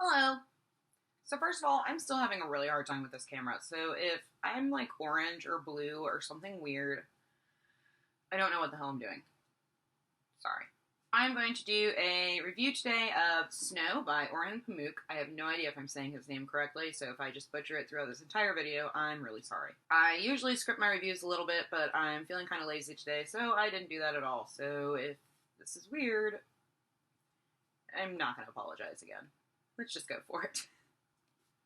Hello. So first of all, I'm still having a really hard time with this camera. So if I'm like orange or blue or something weird, I don't know what the hell I'm doing. Sorry. I'm going to do a review today of Snow by Orhan Pamuk. I have no idea if I'm saying his name correctly, so if I just butcher it throughout this entire video, I'm really sorry. I usually script my reviews a little bit, but I'm feeling kind of lazy today, so I didn't do that at all. So if this is weird, I'm not going to apologize again. Let's just go for it.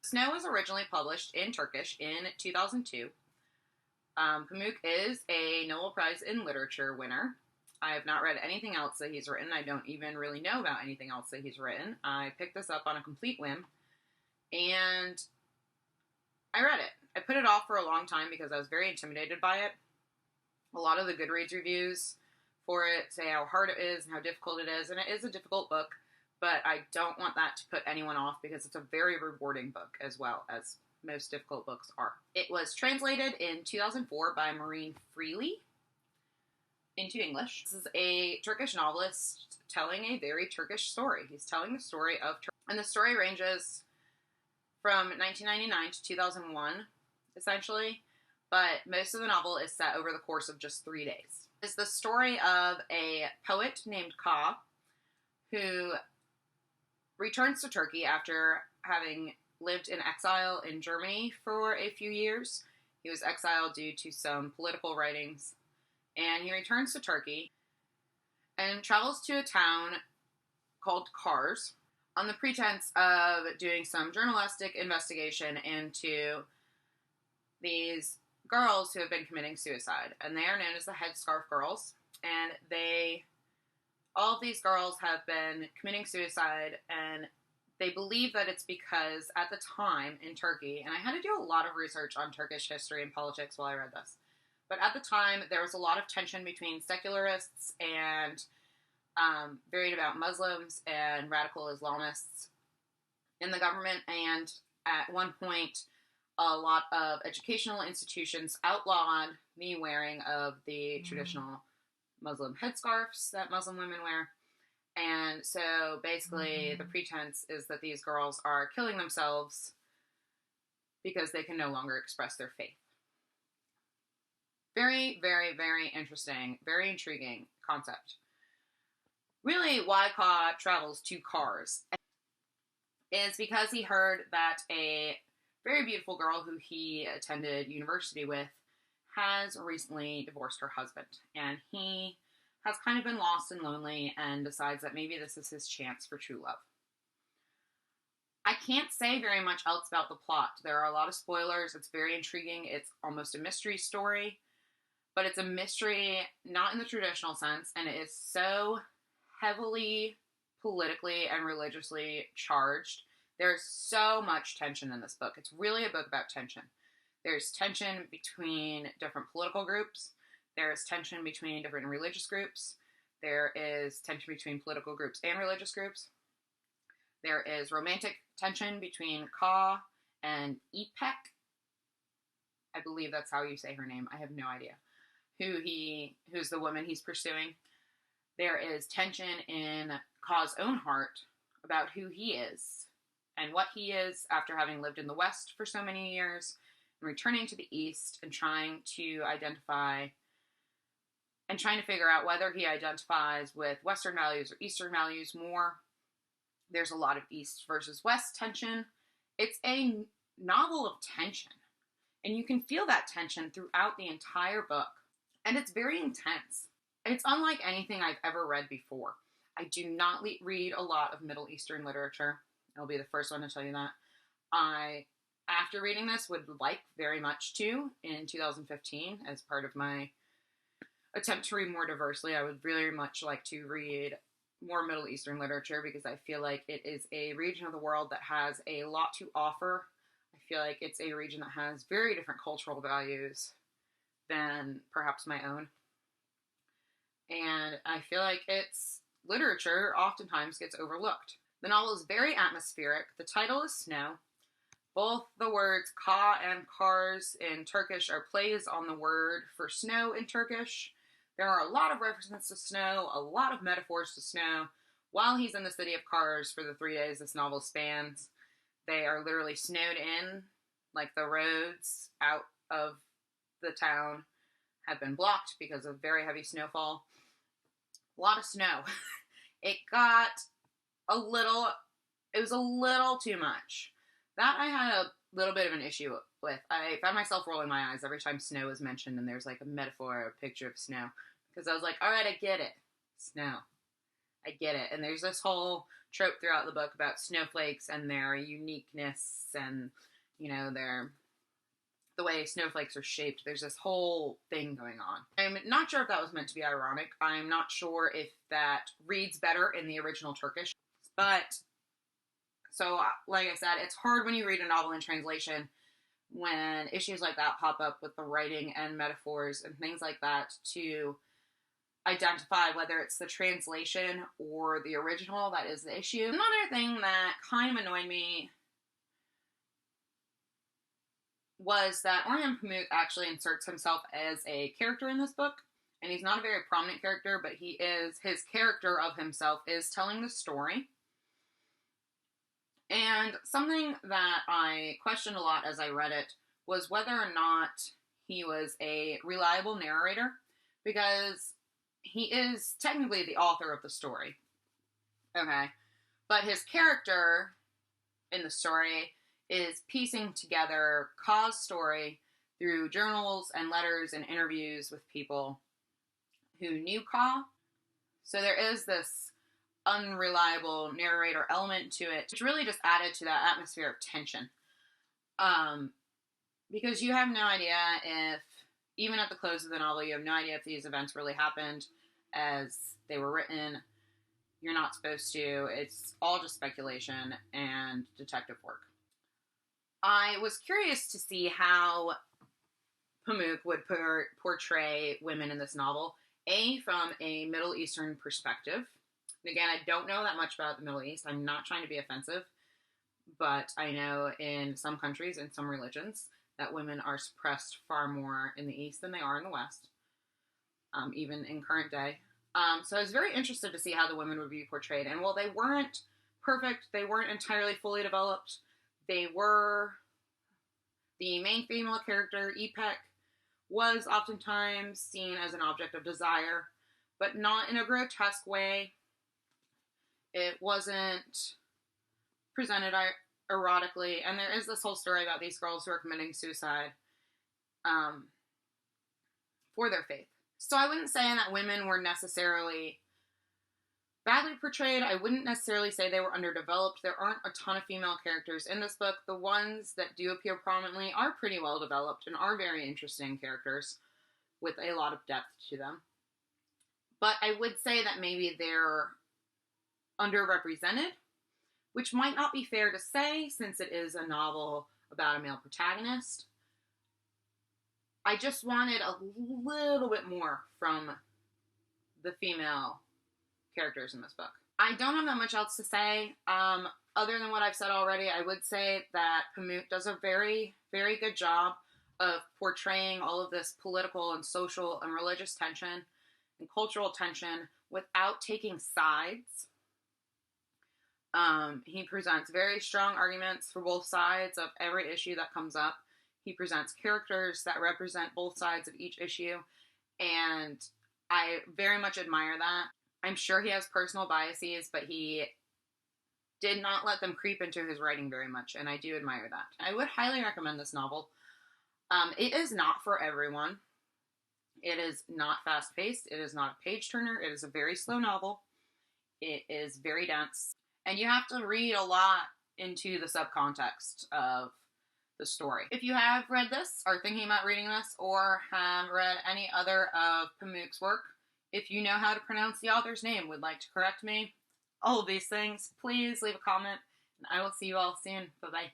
Snow was originally published in Turkish in 2002. Pamuk is a Nobel Prize in Literature winner. I have not read anything else that he's written. I don't even really know about anything else that he's written. I picked this up on a complete whim, and I read it. I put it off for a long time because I was very intimidated by it. A lot of the Goodreads reviews for it say how hard it is and how difficult it is, and it is a difficult book, but I don't want that to put anyone off because it's a very rewarding book as well as most difficult books are. It was translated in 2004 by Maureen Freely into English. This is a Turkish novelist telling a very Turkish story. He's telling the story of Turkey, and the story ranges from 1999 to 2001, essentially, but most of the novel is set over the course of just 3 days. It's the story of a poet named Ka, who returns to Turkey after having lived in exile in Germany for a few years. He was exiled due to some political writings, and he returns to Turkey and travels to a town called Kars on the pretense of doing some journalistic investigation into these girls who have been committing suicide, and they are known as the Headscarf Girls, and all of these girls have been committing suicide, and they believe that it's because at the time in Turkey, and I had to do a lot of research on Turkish history and politics while I read this, but at the time there was a lot of tension between secularists and very devout Muslims and radical Islamists in the government, and at one point a lot of educational institutions outlawed the wearing of the traditional Muslim headscarves that Muslim women wear. And so basically the pretense is that these girls are killing themselves because they can no longer express their faith. Very, very, very interesting, very intriguing concept. Really, why Ka travels to Kars is because he heard that a very beautiful girl who he attended university with has recently divorced her husband, and he has kind of been lost and lonely and decides that maybe this is his chance for true love. I can't say very much else about the plot. There are a lot of spoilers. It's very intriguing. It's almost a mystery story, but it's a mystery not in the traditional sense, and it is so heavily politically and religiously charged. There's so much tension in this book. It's really a book about tension. There's tension between different political groups. There's tension between different religious groups. There is tension between political groups and religious groups. There is romantic tension between Ka and Ipek. I believe that's how you say her name. I have no idea. Who's the woman he's pursuing. There is tension in Ka's own heart about who he is and what he is after having lived in the West for so many years and returning to the East and trying to figure out whether he identifies with Western values or Eastern values more. There's a lot of East versus West tension. It's a novel of tension, and you can feel that tension throughout the entire book, and it's very intense. And it's unlike anything I've ever read before. I do not read a lot of Middle Eastern literature. I'll be the first one to tell you that. I, after reading this, would like very much to, in 2015, as part of my attempt to read more diversely, I would really much like to read more Middle Eastern literature because I feel like it is a region of the world that has a lot to offer. I feel like it's a region that has very different cultural values than perhaps my own. And I feel like its literature oftentimes gets overlooked. The novel is very atmospheric. The title is Snow. Both the words Ka and Kars in Turkish are plays on the word for snow in Turkish. There are a lot of references to snow, a lot of metaphors to snow, while he's in the city of Kars for the 3 days this novel spans, they are literally snowed in. Like, the roads out of the town have been blocked because of very heavy snowfall. A lot of snow. It was a little too much. That I had a little bit of an issue with. I found myself rolling my eyes every time snow was mentioned and there's like a metaphor or a picture of snow. Because I was like, alright, I get it. Snow. I get it. And there's this whole trope throughout the book about snowflakes and their uniqueness and, you know, the way snowflakes are shaped. There's this whole thing going on. I'm not sure if that was meant to be ironic. I'm not sure if that reads better in the original Turkish. But, so, like I said, it's hard when you read a novel in translation when issues like that pop up with the writing and metaphors and things like that to identify whether it's the translation or the original that is the issue. Another thing that kind of annoyed me was that Orhan Pamuk actually inserts himself as a character in this book, and he's not a very prominent character, but his character of himself is telling the story. And something that I questioned a lot as I read it was whether or not he was a reliable narrator, because he is technically the author of the story. Okay. But his character in the story is piecing together Ka's story through journals and letters and interviews with people who knew Ka. So there is this unreliable narrator element to it, which really just added to that atmosphere of tension. Because you have no idea if, even at the close of the novel, you have no idea if these events really happened as they were written. You're not supposed to. It's all just speculation and detective work. I was curious to see how Pamuk would portray women in this novel, from a Middle Eastern perspective. And again, I don't know that much about the Middle East. I'm not trying to be offensive, but I know in some countries and some religions that women are suppressed far more in the East than they are in the West, even in current day. So I was very interested to see how the women would be portrayed. And while they weren't perfect, they weren't entirely fully developed, the main female character, Ipek, was oftentimes seen as an object of desire, but not in a grotesque way. It wasn't presented erotically, and there is this whole story about these girls who are committing suicide for their faith. So I wouldn't say that women were necessarily badly portrayed. I wouldn't necessarily say they were underdeveloped. There aren't a ton of female characters in this book. The ones that do appear prominently are pretty well developed and are very interesting characters with a lot of depth to them. But I would say that maybe they're underrepresented, which might not be fair to say since it is a novel about a male protagonist. I just wanted a little bit more from the female characters in this book. I don't have that much else to say. Other than what I've said already, I would say that Pamuk does a very, very good job of portraying all of this political and social and religious tension and cultural tension without taking sides. He presents very strong arguments for both sides of every issue that comes up. He presents characters that represent both sides of each issue, and I very much admire that. I'm sure he has personal biases, but he did not let them creep into his writing very much, and I do admire that. I would highly recommend this novel. It is not for everyone. It is not fast-paced. It is not a page-turner. It is a very slow novel. It is very dense. And you have to read a lot into the subcontext of the story. If you have read this, are thinking about reading this, or have read any other of Pamuk's work, if you know how to pronounce the author's name, would like to correct me, all of these things, please leave a comment, and I will see you all soon. Bye-bye.